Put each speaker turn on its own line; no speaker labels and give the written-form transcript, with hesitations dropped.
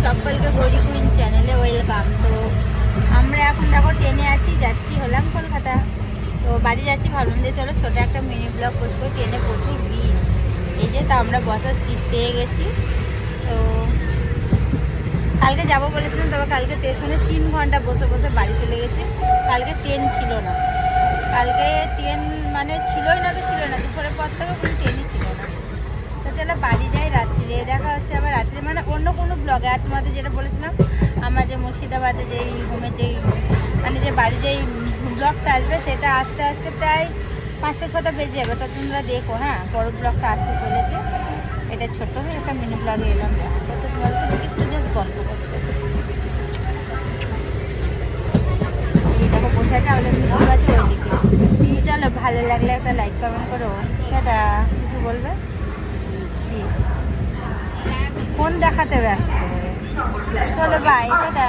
সকলকে গৌরী কুইন চ্যানেলে ওয়েলকাম। তো আমরা এখন দেখো ট্রেনে আছি, যাচ্ছি হলাম কলকাতা। তো বাড়ি যাচ্ছি, ভাবলাম যে চলো ছোটো একটা মিনি ব্লগ করবো। ট্রেনে প্রচুর ভিড়, এই যে তা আমরা বসার সিট পেয়ে গেছি। তো কালকে যাবো বলেছিলাম, তবে কালকে স্টেশনে 3 ঘন্টা বসে বসে বাড়ি চলে গেছি। কালকে ট্রেন ছিল না, কালকে ট্রেন মানে ছিলই না, তো ছিল না, দুপুরের পর থেকে কোনো ট্রেনই ছিল না। তো চলো বাড়ি যাই, রাত্রিরে দেখা হচ্ছে আবার রাত্রে, মানে অন্য কোনো ব্লগে। আর তোমাদের যেটা বলেছিলাম, আমার যে মুর্শিদাবাদে যেই হোমের যেই মানে যে বাড়ি যেই ব্লগটা আসবে, সেটা আস্তে আস্তে প্রায় 5টা-6টা বেজে যাবে। তো তোমরা দেখো, হ্যাঁ, বড় ব্লগটা আসতে চলেছে। এটা ছোট্ট হয়ে একটা মিনি ব্লগে এলাম, তো তোমাদের সাথে একটু জাস্ট গল্প করতে। এই দেখো বসে আছে, আমাদের মিষ্টি আছে ওইদিকে। চলো, ভালো লাগলে একটা লাইক কমেন্ট করো। এটা কিছু বলবে? ফোন দেখাতে ব্যস্ত। চলো বাই, টাটা।